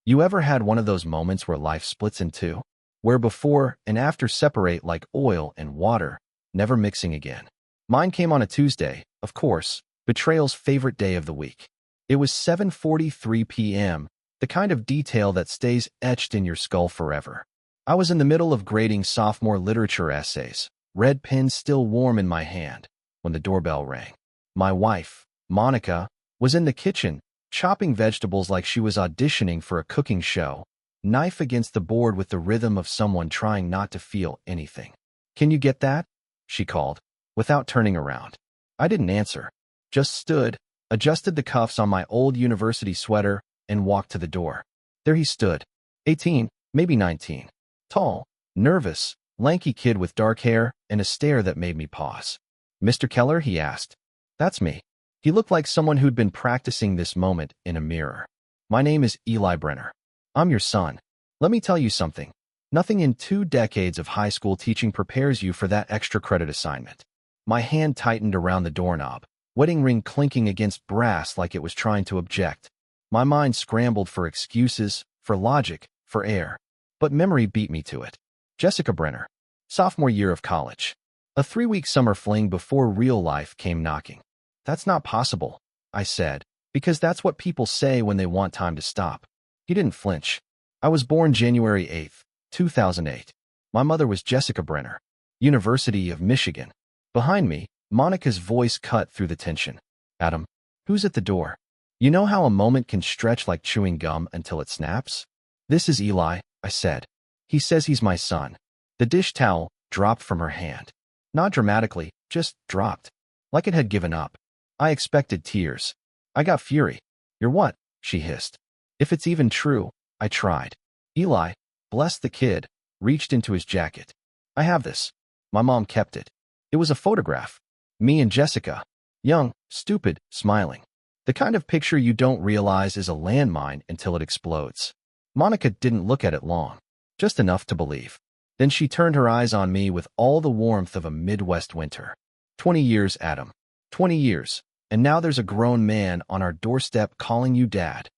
You ever had one of those moments where life splits in two? Where before and after separate like oil and water, never mixing again. Mine came on a Tuesday, of course, betrayal's favorite day of the week. It was 7:43 p.m., the kind of detail that stays etched in your skull forever. I was in the middle of grading sophomore literature essays, red pen still warm in my hand, when the doorbell rang. My wife, Monica, was in the kitchen, chopping vegetables like she was auditioning for a cooking show, knife against the board with the rhythm of someone trying not to feel anything. "Can you get that?" she called, without turning around. I didn't answer, just stood, adjusted the cuffs on my old university sweater, and walked to the door. There he stood, 18, maybe 19, tall, nervous, lanky kid with dark hair and a stare that made me pause. "Mr. Keller?" he asked. "That's me." He looked like someone who'd been practicing this moment in a mirror. "My name is Eli Brenner. I'm your son. Let me tell you something. Nothing in 2 decades of high school teaching prepares you for that extra credit assignment." My hand tightened around the doorknob, wedding ring clinking against brass like it was trying to object. My mind scrambled for excuses, for logic, for air. But memory beat me to it. Jessica Brenner. Sophomore year of college. A 3-week summer fling before real life came knocking. "That's not possible," I said, because that's what people say when they want time to stop. He didn't flinch. "I was born January 8th, 2008. My mother was Jessica Brenner, University of Michigan." Behind me, Monica's voice cut through the tension. "Adam, who's at the door?" You know how a moment can stretch like chewing gum until it snaps? "This is Eli," I said. "He says he's my son." The dish towel dropped from her hand. Not dramatically, just dropped. Like it had given up. I expected tears. I got fury. "You're what?" she hissed. "If it's even true," I tried. Eli, bless the kid, reached into his jacket. "I have this. My mom kept it." It was a photograph. Me and Jessica. Young, stupid, smiling. The kind of picture you don't realize is a landmine until it explodes. Monica didn't look at it long. Just enough to believe. Then she turned her eyes on me with all the warmth of a Midwest winter. 20 years, Adam. 20 years. And now there's a grown man on our doorstep calling you dad.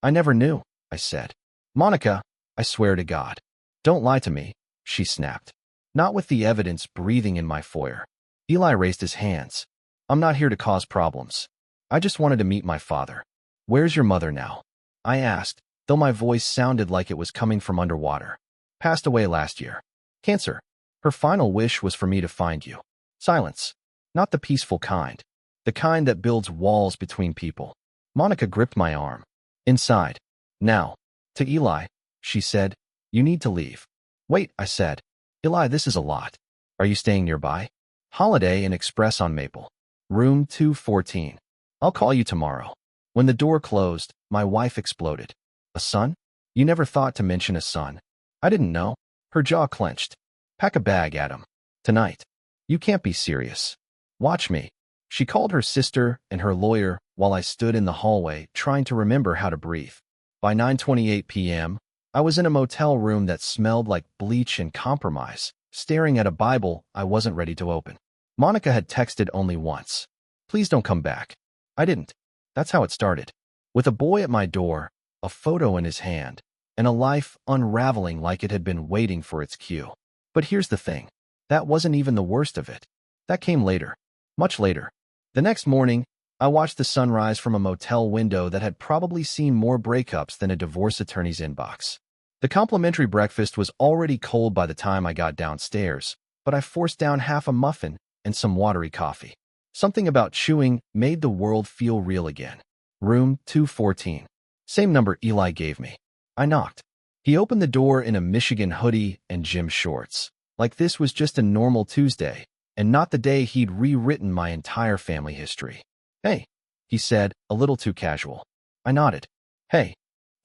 "I never knew," I said. "Monica, I swear to God." "Don't lie to me," she snapped. Not with the evidence breathing in my foyer. Eli raised his hands. "I'm not here to cause problems. I just wanted to meet my father." "Where's your mother now?" I asked, though my voice sounded like it was coming from underwater. "Passed away last year. Cancer. Her final wish was for me to find you." Silence. Not the peaceful kind. The kind that builds walls between people. Monica gripped my arm. "Inside. Now." To Eli, she said, "You need to leave." "Wait," I said. "Eli, this is a lot. Are you staying nearby?" "Holiday Inn Express on Maple. Room 214. I'll call you tomorrow." When the door closed, my wife exploded. "A son? You never thought to mention a son." I didn't know. Her jaw clenched. "Pack a bag, Adam. Tonight." "You can't be serious." "Watch me." She called her sister and her lawyer while I stood in the hallway trying to remember how to breathe. By 9:28 p.m., I was in a motel room that smelled like bleach and compromise, staring at a Bible I wasn't ready to open. Monica had texted only once. "Please don't come back." I didn't. That's how it started. With a boy at my door, a photo in his hand, and a life unraveling like it had been waiting for its cue. But here's the thing. That wasn't even the worst of it. That came later. Much later. The next morning, I watched the sunrise from a motel window that had probably seen more breakups than a divorce attorney's inbox. The complimentary breakfast was already cold by the time I got downstairs, but I forced down half a muffin and some watery coffee. Something about chewing made the world feel real again. Room 214. Same number Eli gave me. I knocked. He opened the door in a Michigan hoodie and gym shorts, like this was just a normal Tuesday, and not the day he'd rewritten my entire family history. "Hey," he said, a little too casual. I nodded. "Hey."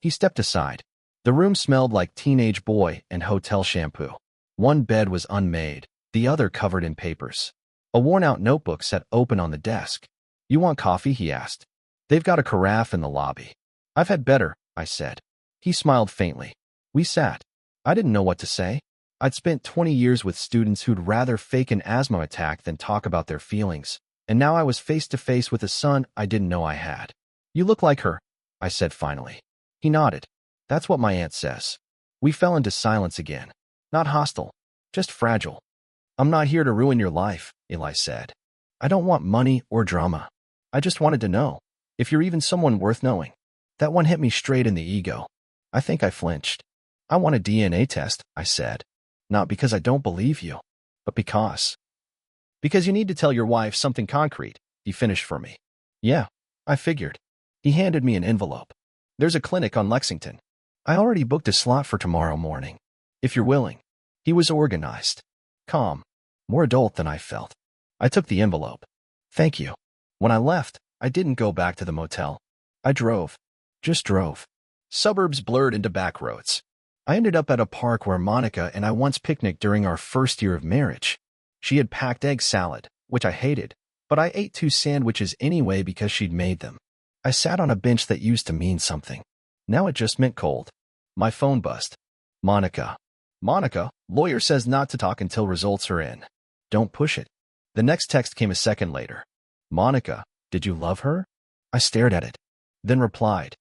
He stepped aside. The room smelled like teenage boy and hotel shampoo. One bed was unmade, the other covered in papers. A worn-out notebook sat open on the desk. "You want coffee?" he asked. "They've got a carafe in the lobby." "I've had better," I said. He smiled faintly. We sat. I didn't know what to say. I'd spent 20 years with students who'd rather fake an asthma attack than talk about their feelings, and now I was face to face with a son I didn't know I had. "You look like her," I said finally. He nodded. That's what my aunt says. We fell into silence again. Not hostile, just fragile. I'm not here to ruin your life, Eli said. I don't want money or drama. I just wanted to know if you're even someone worth knowing. That one hit me straight in the ego. I think I flinched. I want a DNA test, I said. Not because I don't believe you, but because you need to tell your wife something concrete, he finished for me. Yeah, I figured. He handed me an envelope. There's a clinic on Lexington. I already booked a slot for tomorrow morning. If you're willing. He was organized, calm, more adult than I felt. I took the envelope. Thank you. When I left, I didn't go back to the motel. I drove. Just drove. Suburbs blurred into back roads. I ended up at a park where Monica and I once picnicked during our first year of marriage. She had packed egg salad, which I hated, but I ate 2 sandwiches anyway because she'd made them. I sat on a bench that used to mean something. Now it just meant cold. My phone buzzed. Monica. Monica, lawyer says not to talk until results are in. Don't push it. The next text came a second later. Monica, did you love her? I stared at it, then replied.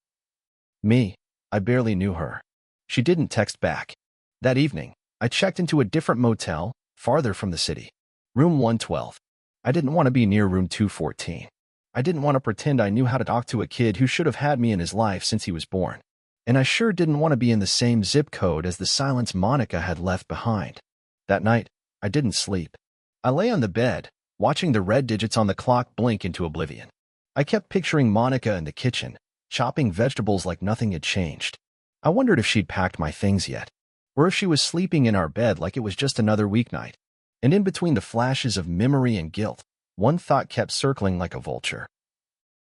Me. I barely knew her. She didn't text back. That evening, I checked into a different motel, farther from the city. Room 112. I didn't want to be near room 214. I didn't want to pretend I knew how to talk to a kid who should have had me in his life since he was born. And I sure didn't want to be in the same zip code as the silence Monica had left behind. That night, I didn't sleep. I lay on the bed, watching the red digits on the clock blink into oblivion. I kept picturing Monica in the kitchen, chopping vegetables like nothing had changed. I wondered if she'd packed my things yet, or if she was sleeping in our bed like it was just another weeknight. And in between the flashes of memory and guilt, one thought kept circling like a vulture.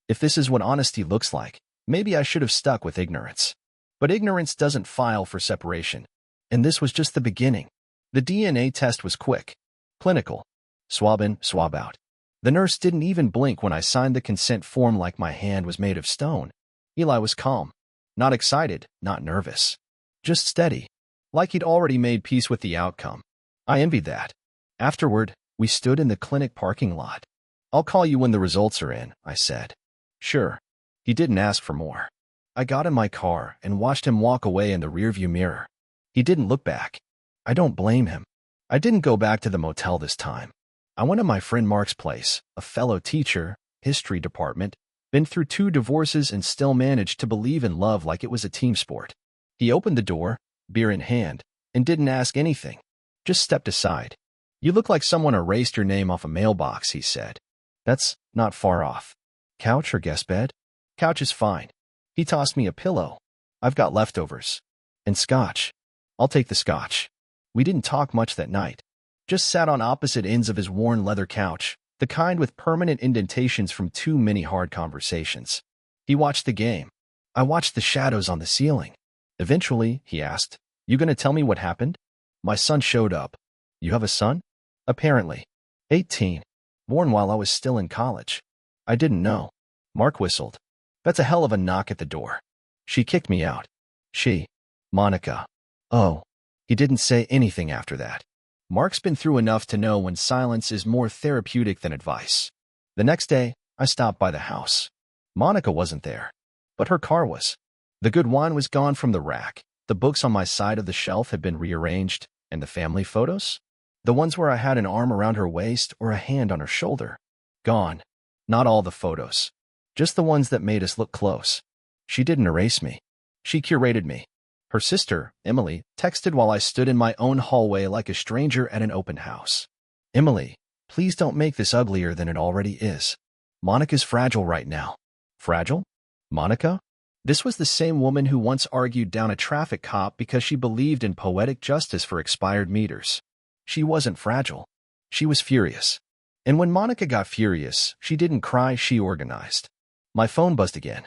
If this is what honesty looks like, maybe I should have stuck with ignorance. But ignorance doesn't file for separation. And this was just the beginning. The DNA test was quick. Clinical. Swab in, swab out. The nurse didn't even blink when I signed the consent form like my hand was made of stone. Eli was calm. Not excited, not nervous. Just steady. Like he'd already made peace with the outcome. I envied that. Afterward, we stood in the clinic parking lot. I'll call you when the results are in, I said. Sure. He didn't ask for more. I got in my car and watched him walk away in the rearview mirror. He didn't look back. I don't blame him. I didn't go back to the motel this time. I went to my friend Mark's place, a fellow teacher, history department, been through 2 divorces and still managed to believe in love like it was a team sport. He opened the door, beer in hand, and didn't ask anything. Just stepped aside. You look like someone erased your name off a mailbox, he said. That's not far off. Couch or guest bed? Couch is fine. He tossed me a pillow. I've got leftovers. And scotch. I'll take the scotch. We didn't talk much that night. Just sat on opposite ends of his worn leather couch, the kind with permanent indentations from too many hard conversations. He watched the game. I watched the shadows on the ceiling. Eventually, he asked, You gonna tell me what happened? My son showed up. You have a son? Apparently. 18. Born while I was still in college. I didn't know. Mark whistled. That's a hell of a knock at the door. She kicked me out. She. Monica. Oh. He didn't say anything after that. Mark's been through enough to know when silence is more therapeutic than advice. The next day, I stopped by the house. Monica wasn't there, but her car was. The good wine was gone from the rack. The books on my side of the shelf had been rearranged, and the family photos? The ones where I had an arm around her waist or a hand on her shoulder. Gone. Not all the photos. Just the ones that made us look close. She didn't erase me. She curated me. Her sister, Emily, texted while I stood in my own hallway like a stranger at an open house. Emily, please don't make this uglier than it already is. Monica's fragile right now. Fragile? Monica? This was the same woman who once argued down a traffic cop because she believed in poetic justice for expired meters. She wasn't fragile. She was furious. And when Monica got furious, she didn't cry, she organized. My phone buzzed again.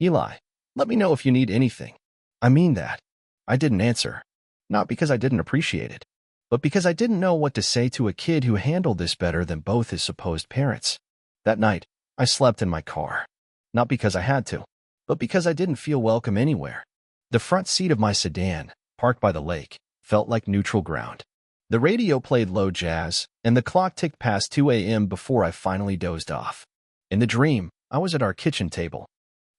Eli, let me know if you need anything. I mean that. I didn't answer. Not because I didn't appreciate it, but because I didn't know what to say to a kid who handled this better than both his supposed parents. That night, I slept in my car. Not because I had to, but because I didn't feel welcome anywhere. The front seat of my sedan, parked by the lake, felt like neutral ground. The radio played low jazz, and the clock ticked past 2 a.m. before I finally dozed off. In the dream, I was at our kitchen table.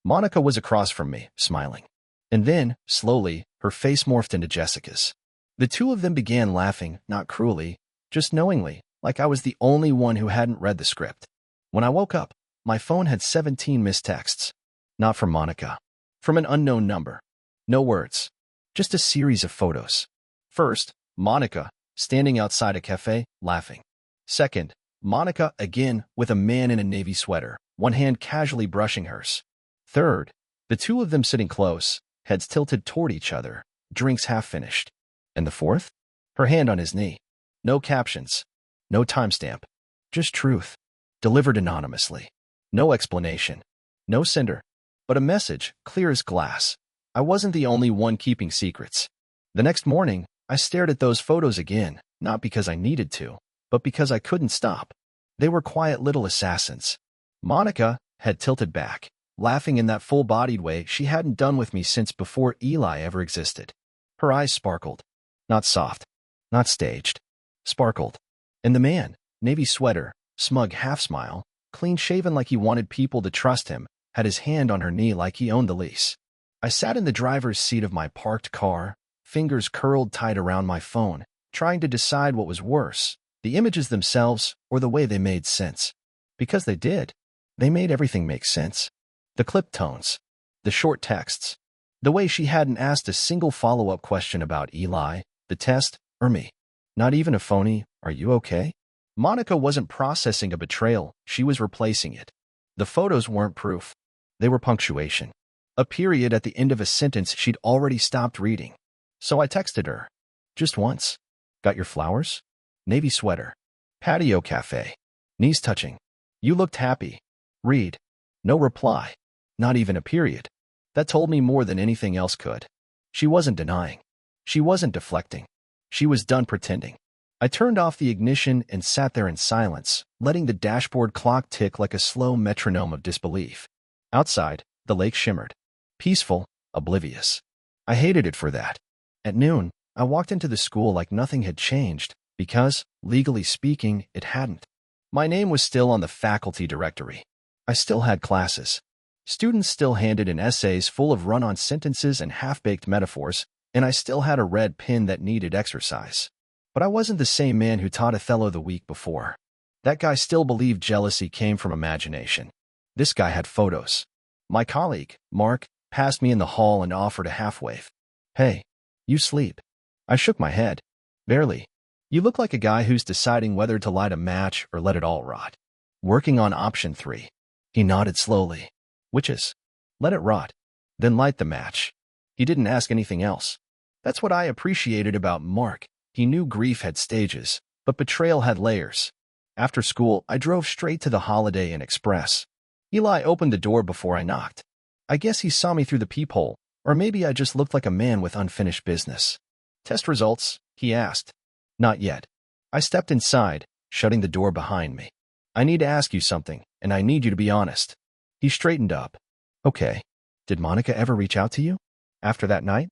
Monica was across from me, smiling. And then, slowly, her face morphed into Jessica's. The two of them began laughing, not cruelly, just knowingly, like I was the only one who hadn't read the script. When I woke up, my phone had 17 missed texts. Not from Monica. From an unknown number. No words. Just a series of photos. First, Monica, standing outside a cafe, laughing. Second, Monica, again, with a man in a navy sweater, one hand casually brushing hers. Third, the two of them sitting close, heads tilted toward each other, drinks half finished. And the fourth? Her hand on his knee. No captions. No timestamp. Just truth. Delivered anonymously. No explanation. No sender. But a message, clear as glass. I wasn't the only one keeping secrets. The next morning, I stared at those photos again, not because I needed to, but because I couldn't stop. They were quiet little assassins. Monica, head tilted back, laughing in that full-bodied way she hadn't done with me since before Eli ever existed. Her eyes sparkled. Not soft. Not staged. Sparkled. And the man, navy sweater, smug half-smile, clean-shaven like he wanted people to trust him, had his hand on her knee like he owned the lease. I sat in the driver's seat of my parked car, fingers curled tight around my phone, trying to decide what was worse, the images themselves or the way they made sense. Because they did. They made everything make sense. The clipped tones. The short texts. The way she hadn't asked a single follow-up question about Eli, the test, or me. Not even a phony, "Are you okay?" Monica wasn't processing a betrayal, she was replacing it. The photos weren't proof. They were punctuation. A period at the end of a sentence she'd already stopped reading. So I texted her. Just once. Got your flowers? Navy sweater. Patio cafe. Knees touching. You looked happy. Read. No reply. Not even a period. That told me more than anything else could. She wasn't denying. She wasn't deflecting. She was done pretending. I turned off the ignition and sat there in silence, letting the dashboard clock tick like a slow metronome of disbelief. Outside, the lake shimmered. Peaceful, oblivious. I hated it for that. At noon, I walked into the school like nothing had changed, because, legally speaking, it hadn't. My name was still on the faculty directory. I still had classes. Students still handed in essays full of run-on sentences and half-baked metaphors, and I still had a red pen that needed exercise. But I wasn't the same man who taught Othello the week before. That guy still believed jealousy came from imagination. This guy had photos. My colleague, Mark, passed me in the hall and offered a half-wave. "Hey, you sleep." I shook my head. "Barely. You look like a guy who's deciding whether to light a match or let it all rot. Working on option 3. He nodded slowly. "Which is?" "Let it rot. Then light the match." He didn't ask anything else. That's what I appreciated about Mark. He knew grief had stages, but betrayal had layers. After school, I drove straight to the Holiday Inn Express. Eli opened the door before I knocked. I guess he saw me through the peephole, or maybe I just looked like a man with unfinished business. "Test results?" he asked. "Not yet." I stepped inside, shutting the door behind me. "I need to ask you something, and I need you to be honest." He straightened up. "Okay. Did Monica ever reach out to you? After that night?"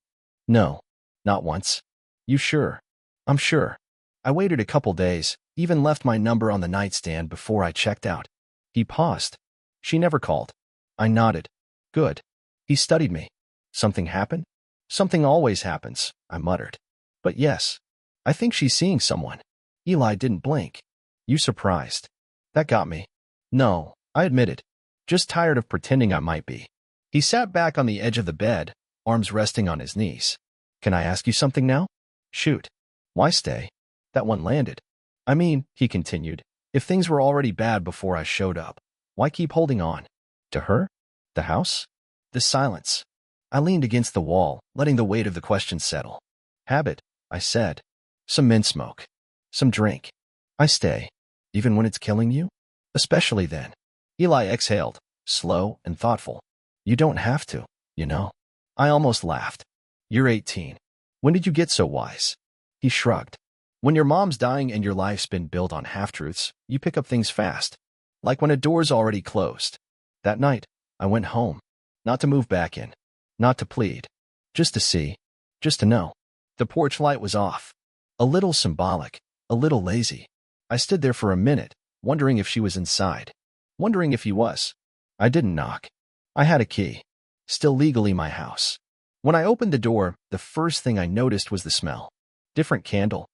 "No. Not once." "You sure?" "I'm sure. I waited a couple days, even left my number on the nightstand before I checked out." He paused. "She never called." I nodded. "Good." He studied me. "Something happened?" "Something always happens," I muttered. "But yes. I think she's seeing someone." Eli didn't blink. "You surprised?" That got me. "No," I admitted. "Just tired of pretending I might be." He sat back on the edge of the bed, arms resting on his knees. "Can I ask you something now?" "Shoot." "Why stay?" That one landed. "I mean," he continued, "if things were already bad before I showed up, why keep holding on?" "To her? The house?" The silence. I leaned against the wall, letting the weight of the question settle. "Habit," I said. "Some mint smoke. Some drink. I stay. Even when it's killing you? Especially then." Eli exhaled, slow and thoughtful. "You don't have to, you know." I almost laughed. "You're 18. When did you get so wise?" He shrugged. "When your mom's dying and your life's been built on half-truths, you pick up things fast. Like when a door's already closed." That night, I went home. Not to move back in. Not to plead. Just to see. Just to know. The porch light was off. A little symbolic. A little lazy. I stood there for a minute, wondering if she was inside. Wondering if he was. I didn't knock. I had a key. Still legally my house. When I opened the door, the first thing I noticed was the smell. Different candle.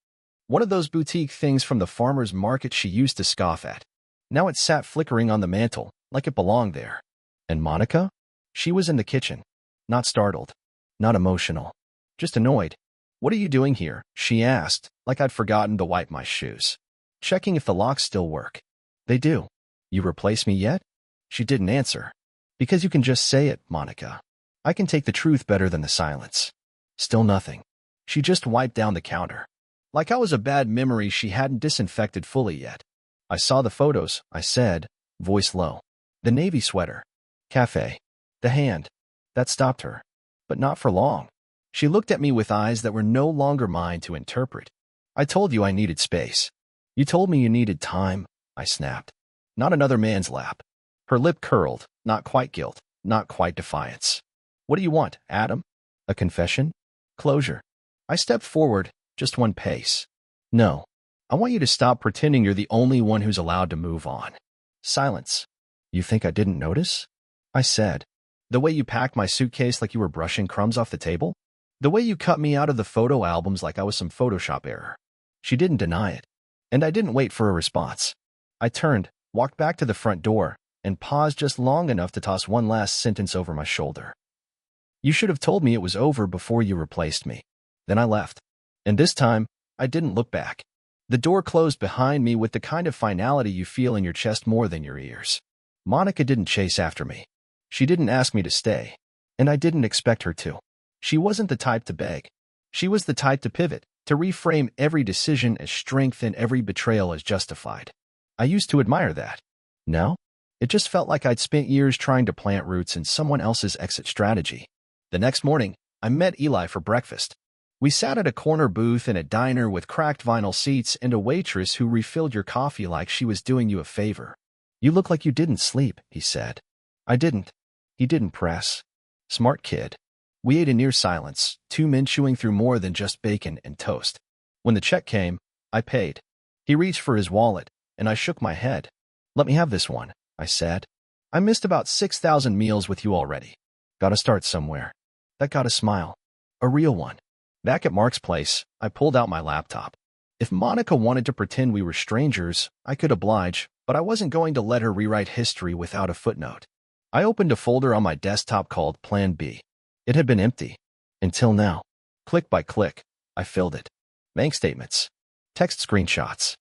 One of those boutique things from the farmer's market she used to scoff at. Now it sat flickering on the mantel, like it belonged there. And Monica? She was in the kitchen. Not startled. Not emotional. Just annoyed. "What are you doing here?" she asked, like I'd forgotten to wipe my shoes. "Checking if the locks still work." "They do." "You replaced me yet?" She didn't answer. "Because you can just say it, Monica. I can take the truth better than the silence." Still nothing. She just wiped down the counter. Like I was a bad memory she hadn't disinfected fully yet. "I saw the photos," I said, voice low. "The navy sweater. Cafe. The hand." That stopped her. But not for long. She looked at me with eyes that were no longer mine to interpret. "I told you I needed space." "You told me you needed time," I snapped. "Not another man's lap." Her lip curled, not quite guilt, not quite defiance. "What do you want, Adam? A confession? Closure?" I stepped forward, just one pace. "No. I want you to stop pretending you're the only one who's allowed to move on." Silence. "You think I didn't notice?" I said. "The way you packed my suitcase like you were brushing crumbs off the table? The way you cut me out of the photo albums like I was some Photoshop error." She didn't deny it. And I didn't wait for a response. I turned, walked back to the front door, and paused just long enough to toss one last sentence over my shoulder. "You should have told me it was over before you replaced me." Then I left. And this time, I didn't look back. The door closed behind me with the kind of finality you feel in your chest more than your ears. Monica didn't chase after me. She didn't ask me to stay. And I didn't expect her to. She wasn't the type to beg. She was the type to pivot, to reframe every decision as strength and every betrayal as justified. I used to admire that. Now, it just felt like I'd spent years trying to plant roots in someone else's exit strategy. The next morning, I met Eli for breakfast. We sat at a corner booth in a diner with cracked vinyl seats and a waitress who refilled your coffee like she was doing you a favor. "You look like you didn't sleep," he said. I didn't. He didn't press. Smart kid. We ate in near silence, two men chewing through more than just bacon and toast. When the check came, I paid. He reached for his wallet, and I shook my head. "Let me have this one," I said. "I missed about 6,000 meals with you already. Gotta start somewhere." That got a smile. A real one. Back at Mark's place, I pulled out my laptop. If Monica wanted to pretend we were strangers, I could oblige, but I wasn't going to let her rewrite history without a footnote. I opened a folder on my desktop called Plan B. It had been empty. Until now. Click by click, I filled it. Bank statements. Text screenshots.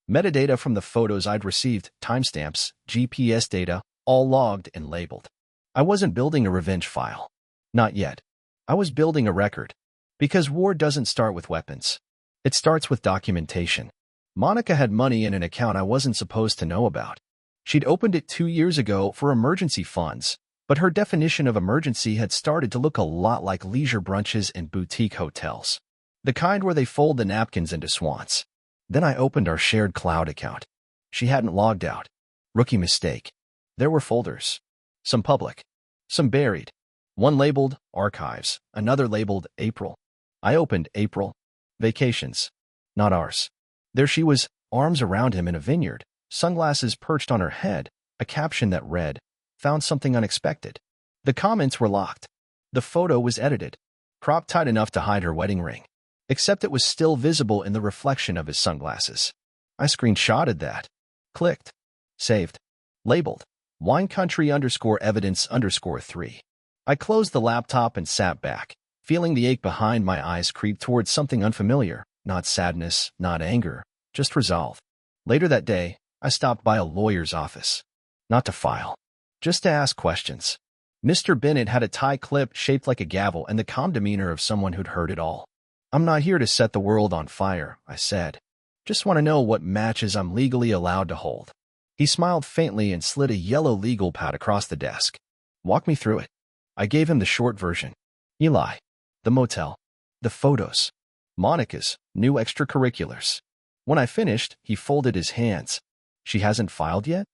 Metadata from the photos I'd received, timestamps, GPS data, all logged and labeled. I wasn't building a revenge file. Not yet. I was building a record. Because war doesn't start with weapons. It starts with documentation. Monica had money in an account I wasn't supposed to know about. She'd opened it 2 years ago for emergency funds, but her definition of emergency had started to look a lot like leisure brunches and boutique hotels. The kind where they fold the napkins into swans. Then I opened our shared cloud account. She hadn't logged out. Rookie mistake. There were folders. Some public. Some buried. One labeled Archives, another labeled April. I opened April. Vacations. Not ours. There she was, arms around him in a vineyard, sunglasses perched on her head, a caption that read, "Found something unexpected." The comments were locked. The photo was edited, cropped tight enough to hide her wedding ring, except it was still visible in the reflection of his sunglasses. I screenshotted that. Clicked. Saved. Labeled. Wine Country _evidence_3. I closed the laptop and sat back, feeling the ache behind my eyes creep towards something unfamiliar, not sadness, not anger, just resolve. Later that day, I stopped by a lawyer's office. Not to file. Just to ask questions. Mr. Bennett had a tie clip shaped like a gavel and the calm demeanor of someone who'd heard it all. "I'm not here to set the world on fire," I said. "Just want to know what matches I'm legally allowed to hold." He smiled faintly and slid a yellow legal pad across the desk. "Walk me through it." I gave him the short version. Eli. The motel. The photos. Monica's new extracurriculars. When I finished, he folded his hands. "She hasn't filed yet?"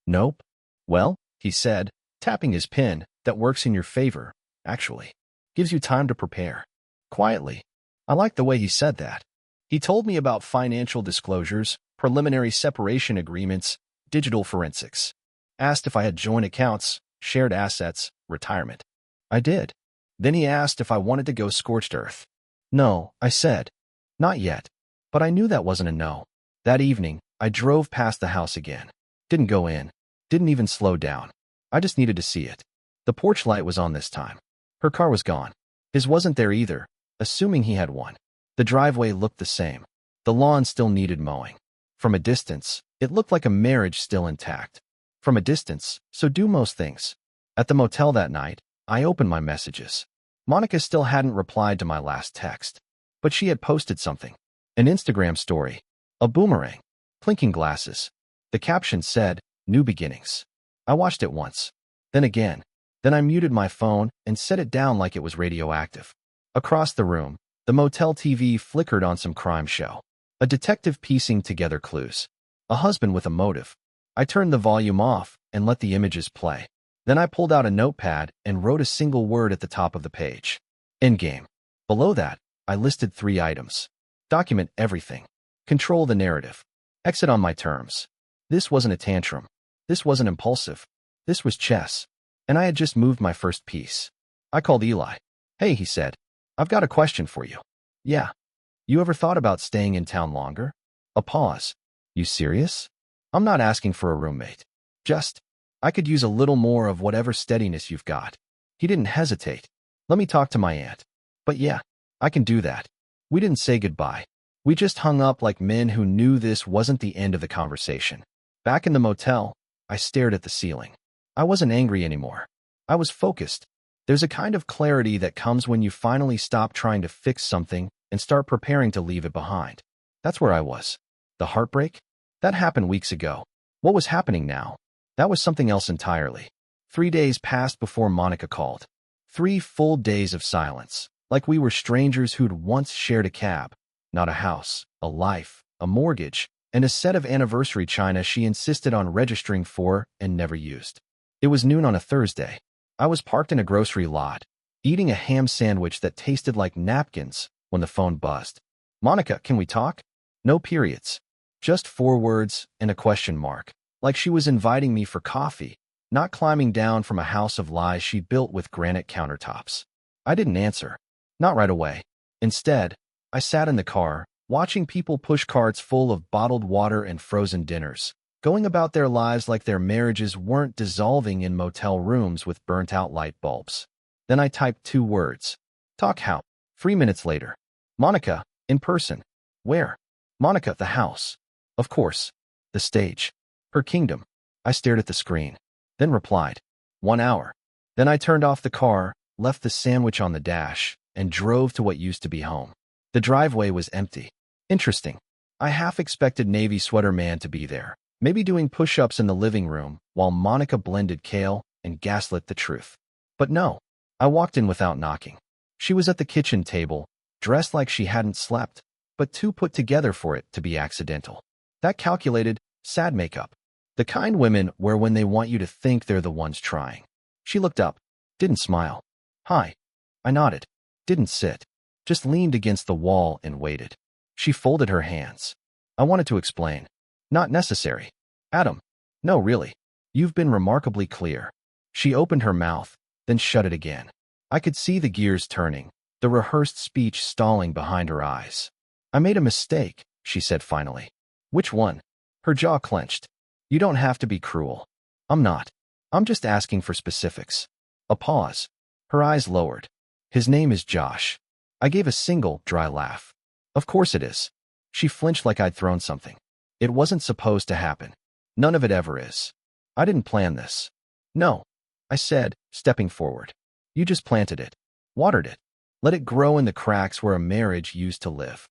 "Nope." "Well," he said, tapping his pen, "that works in your favor, actually. Gives you time to prepare." Quietly. I liked the way he said that. He told me about financial disclosures, preliminary separation agreements, digital forensics. Asked if I had joint accounts, shared assets, retirement. I did. Then he asked if I wanted to go scorched earth. No, I said. Not yet. But I knew that wasn't a no. That evening, I drove past the house again. Didn't go in. Didn't even slow down. I just needed to see it. The porch light was on this time. Her car was gone. His wasn't there either, assuming he had one. The driveway looked the same. The lawn still needed mowing. From a distance, it looked like a marriage still intact. From a distance, so do most things. At the motel that night, I opened my messages. Monica still hadn't replied to my last text. But she had posted something. An Instagram story. A boomerang. Clinking glasses. The caption said, "New beginnings." I watched it once. Then again. Then I muted my phone and set it down like it was radioactive. Across the room, the motel TV flickered on some crime show. A detective piecing together clues. A husband with a motive. I turned the volume off and let the images play. Then I pulled out a notepad and wrote a single word at the top of the page. Endgame. Below that, I listed 3 items. Document everything. Control the narrative. Exit on my terms. This wasn't a tantrum. This wasn't impulsive. This was chess. And I had just moved my first piece. I called Eli. "Hey," he said. "I've got a question for you." "Yeah." "You ever thought about staying in town longer?" A pause. "You serious?" "I'm not asking for a roommate. Just, I could use a little more of whatever steadiness you've got." He didn't hesitate. "Let me talk to my aunt." "But yeah, I can do that." We didn't say goodbye. We just hung up like men who knew this wasn't the end of the conversation. Back in the motel, I stared at the ceiling. I wasn't angry anymore. I was focused. There's a kind of clarity that comes when you finally stop trying to fix something and start preparing to leave it behind. That's where I was. The heartbreak? That happened weeks ago. What was happening now? That was something else entirely. 3 days passed before Monica called. 3 full days of silence, like we were strangers who'd once shared a cab, not a house, a life, a mortgage, and a set of anniversary china she insisted on registering for and never used. It was noon on a Thursday. I was parked in a grocery lot, eating a ham sandwich that tasted like napkins when the phone buzzed. "Monica, can we talk?" No periods. Just 4 words and a question mark, like she was inviting me for coffee, not climbing down from a house of lies she built with granite countertops. I didn't answer. Not right away. Instead, I sat in the car, watching people push carts full of bottled water and frozen dinners, going about their lives like their marriages weren't dissolving in motel rooms with burnt-out light bulbs. Then I typed 2 words. Talk how. 3 minutes later. "Monica, in person." "Where?" "Monica, the house." "Of course. The stage. Her kingdom." I stared at the screen, then replied, "1 hour." Then I turned off the car, left the sandwich on the dash, and drove to what used to be home. The driveway was empty. Interesting. I half expected Navy Sweater Man to be there, maybe doing push-ups in the living room while Monica blended kale and gaslit the truth. But no, I walked in without knocking. She was at the kitchen table, dressed like she hadn't slept, but too put together for it to be accidental. That calculated, sad makeup. The kind women wear when they want you to think they're the ones trying. She looked up, didn't smile. "Hi." I nodded. Didn't sit. Just leaned against the wall and waited. She folded her hands. I wanted to explain. "Not necessary. Adam." "No, really. You've been remarkably clear." She opened her mouth, then shut it again. I could see the gears turning, the rehearsed speech stalling behind her eyes. "I made a mistake," she said finally. "Which one?" Her jaw clenched. "You don't have to be cruel." "I'm not. I'm just asking for specifics." A pause. Her eyes lowered. "His name is Josh." I gave a single, dry laugh. "Of course it is." She flinched like I'd thrown something. "It wasn't supposed to happen. None of it ever is. I didn't plan this." "No," I said, stepping forward. "You just planted it. Watered it. Let it grow in the cracks where a marriage used to live."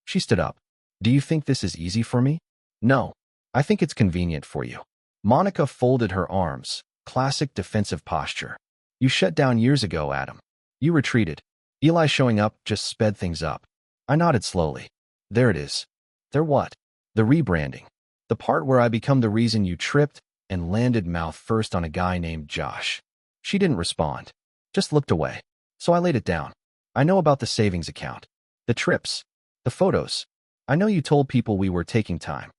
She stood up. "Do you think this is easy for me?" "No. I think it's convenient for you." Monica folded her arms, classic defensive posture. "You shut down years ago, Adam. You retreated. Eli showing up just sped things up." I nodded slowly. "There it is." "There what?" "The rebranding. The part where I become the reason you tripped and landed mouth first on a guy named Josh." She didn't respond, just looked away. So I laid it down. "I know about the savings account. The trips. The photos. I know you told people we were taking time.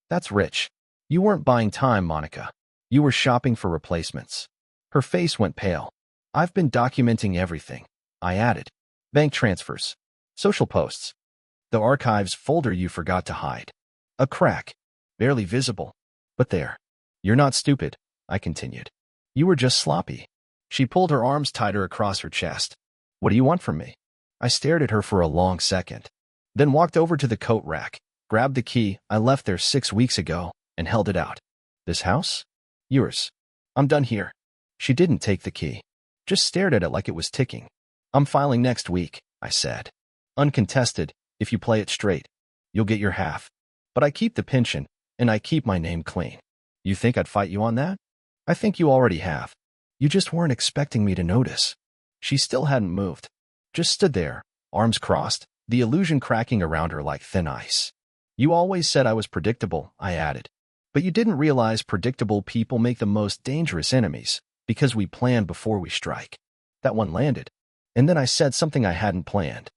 That's rich. You weren't buying time, Monica. You were shopping for replacements." Her face went pale. "I've been documenting everything. I added. Bank transfers. Social posts. The archives folder you forgot to hide. A crack. Barely visible. But there. You're not stupid, I continued. You were just sloppy. She pulled her arms tighter across her chest. What do you want from me? I stared at her for a long second, then walked over to the coat rack, grabbed the key I left there 6 weeks ago, and held it out. This house? Yours. I'm done here. She didn't take the key, just stared at it like it was ticking. I'm filing next week, I said. Uncontested, if you play it straight. You'll get your half. But I keep the pension, and I keep my name clean. You think I'd fight you on that? I think you already have. You just weren't expecting me to notice. She still hadn't moved. Just stood there, arms crossed, the illusion cracking around her like thin ice. You always said I was predictable, I added. But you didn't realize predictable people make the most dangerous enemies, because we plan before we strike. That one landed. And then I said something I hadn't planned.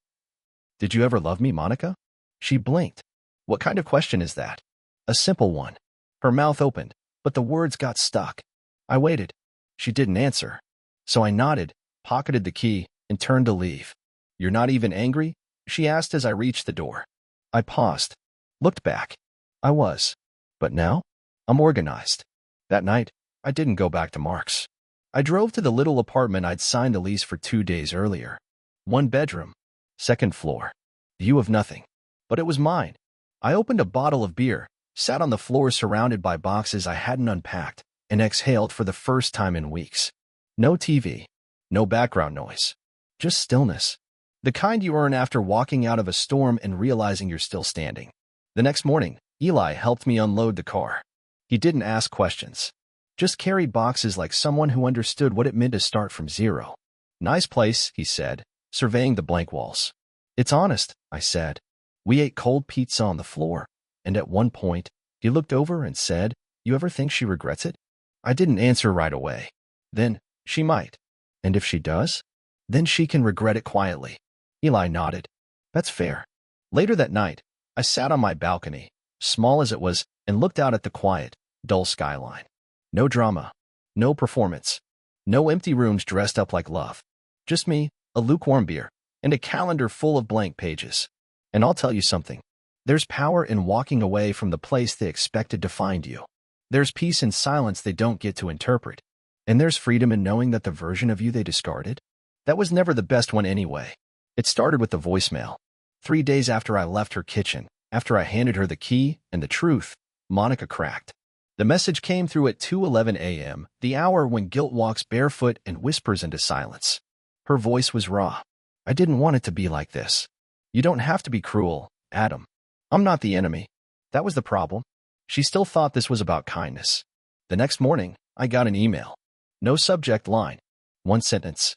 Did you ever love me, Monica? She blinked. What kind of question is that? A simple one. Her mouth opened, but the words got stuck. I waited. She didn't answer. So I nodded, pocketed the key, and turned to leave. You're not even angry? She asked as I reached the door. I paused, looked back. I was. But now? I'm organized. That night, I didn't go back to Mark's. I drove to the little apartment I'd signed a lease for 2 days earlier. 1 bedroom, 2nd floor. View of nothing. But it was mine. I opened a bottle of beer, sat on the floor surrounded by boxes I hadn't unpacked, and exhaled for the first time in weeks. No TV. No background noise. Just stillness. The kind you earn after walking out of a storm and realizing you're still standing. The next morning, Eli helped me unload the car. He didn't ask questions. Just carried boxes like someone who understood what it meant to start from zero. Nice place, he said, surveying the blank walls. It's honest, I said. We ate cold pizza on the floor, and at one point, he looked over and said, You ever think she regrets it? I didn't answer right away. Then, she might. And if she does, then she can regret it quietly. Eli nodded. That's fair. Later that night, I sat on my balcony, small as it was, and looked out at the quiet, dull skyline. No drama. No performance. No empty rooms dressed up like love. Just me, a lukewarm beer, and a calendar full of blank pages. And I'll tell you something. There's power in walking away from the place they expected to find you. There's peace in silence they don't get to interpret. And there's freedom in knowing that the version of you they discarded, that was never the best one anyway. It started with the voicemail. 3 days after I left her kitchen, after I handed her the key and the truth, Monica cracked. The message came through at 2:11 a.m., the hour when guilt walks barefoot and whispers into silence. Her voice was raw. I didn't want it to be like this. You don't have to be cruel, Adam. I'm not the enemy. That was the problem. She still thought this was about kindness. The next morning, I got an email. No subject line. 1 sentence.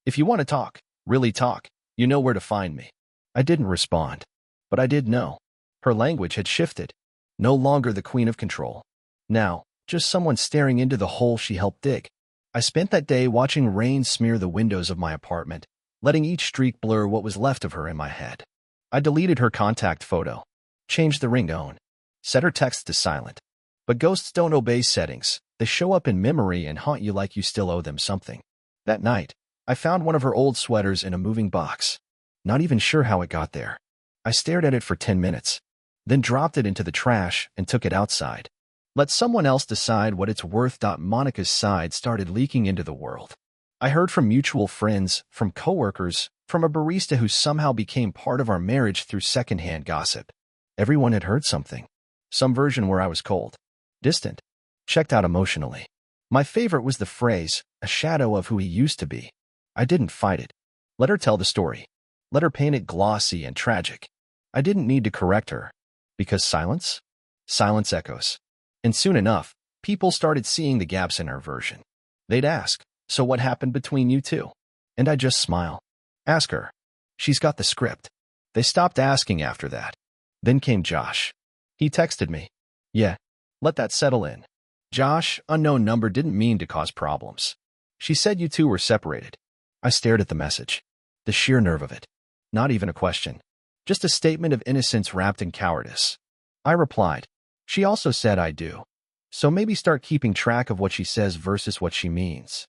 If you want to talk, really talk, you know where to find me. I didn't respond. But I did know. Her language had shifted. No longer the queen of control. Now, just someone staring into the hole she helped dig. I spent that day watching rain smear the windows of my apartment, letting each streak blur what was left of her in my head. I deleted her contact photo, changed the ringtone, set her text to silent. But ghosts don't obey settings. They show up in memory and haunt you like you still owe them something. That night, I found one of her old sweaters in a moving box. Not even sure how it got there. I stared at it for 10 minutes, then dropped it into the trash and took it outside. Let someone else decide what it's worth. Monica's side started leaking into the world. I heard from mutual friends, from coworkers, from a barista who somehow became part of our marriage through secondhand gossip. Everyone had heard something. Some version where I was cold, distant, checked out emotionally. My favorite was the phrase, a shadow of who he used to be. I didn't fight it. Let her tell the story. Let her paint it glossy and tragic. I didn't need to correct her. Because silence? Silence echoes. And soon enough, people started seeing the gaps in her version. They'd ask, so what happened between you two? And I'd just smile. Ask her. She's got the script. They stopped asking after that. Then came Josh. He texted me. Yeah, let that settle in. Josh, unknown number, didn't mean to cause problems. She said you two were separated. I stared at the message. The sheer nerve of it. Not even a question. Just a statement of innocence wrapped in cowardice. I replied. She also said I do. So maybe start keeping track of what she says versus what she means.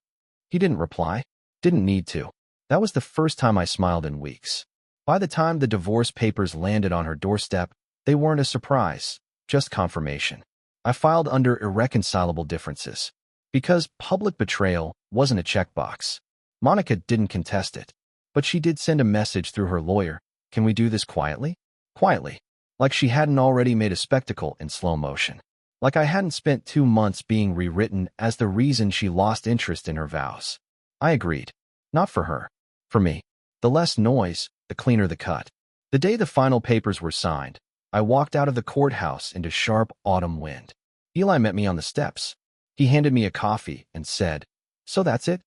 He didn't reply. Didn't need to. That was the first time I smiled in weeks. By the time the divorce papers landed on her doorstep, they weren't a surprise, just confirmation. I filed under irreconcilable differences. Because public betrayal wasn't a checkbox. Monica didn't contest it. But she did send a message through her lawyer. Can we do this quietly? Quietly. Like she hadn't already made a spectacle in slow motion. Like I hadn't spent 2 months being rewritten as the reason she lost interest in her vows. I agreed. Not for her. For me. The less noise, the cleaner the cut. The day the final papers were signed, I walked out of the courthouse into sharp autumn wind. Eli met me on the steps. He handed me a coffee and said, "So that's it?"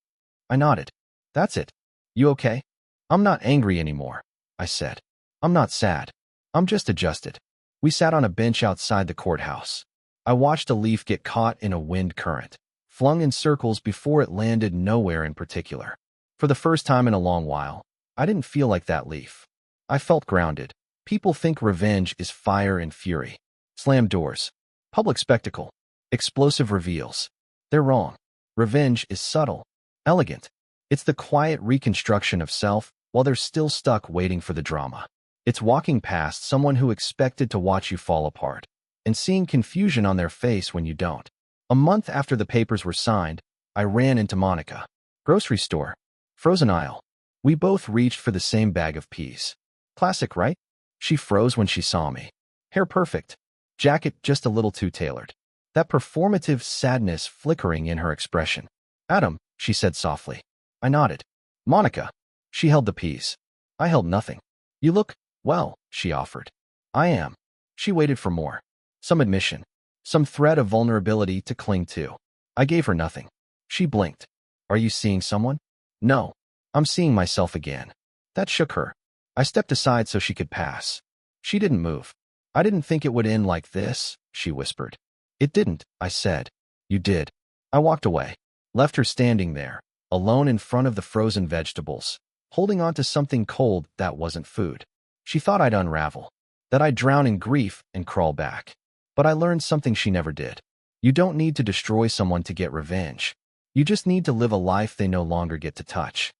I nodded. "That's it. You okay?" "I'm not angry anymore," I said. "I'm not sad. I'm just adjusted." We sat on a bench outside the courthouse. I watched a leaf get caught in a wind current, flung in circles before it landed nowhere in particular. For the first time in a long while, I didn't feel like that leaf. I felt grounded. People think revenge is fire and fury. Slam doors. Public spectacle. Explosive reveals. They're wrong. Revenge is subtle, elegant. It's the quiet reconstruction of self while they're still stuck waiting for the drama. It's walking past someone who expected to watch you fall apart and seeing confusion on their face when you don't. A month after the papers were signed, I ran into Monica. Grocery store. Frozen aisle. We both reached for the same bag of peas. Classic, right? She froze when she saw me. Hair perfect. Jacket just a little too tailored. That performative sadness flickering in her expression. "Adam," she said softly. I nodded. "Monica." She held the peas. I held nothing. "You look, well," she offered. "I am." She waited for more. Some admission. Some thread of vulnerability to cling to. I gave her nothing. She blinked. "Are you seeing someone?" "No. I'm seeing myself again." That shook her. I stepped aside so she could pass. She didn't move. "I didn't think it would end like this," she whispered. "It didn't," I said. "You did." I walked away, left her standing there, alone in front of the frozen vegetables, holding on to something cold that wasn't food. She thought I'd unravel, that I'd drown in grief and crawl back. But I learned something she never did. You don't need to destroy someone to get revenge. You just need to live a life they no longer get to touch.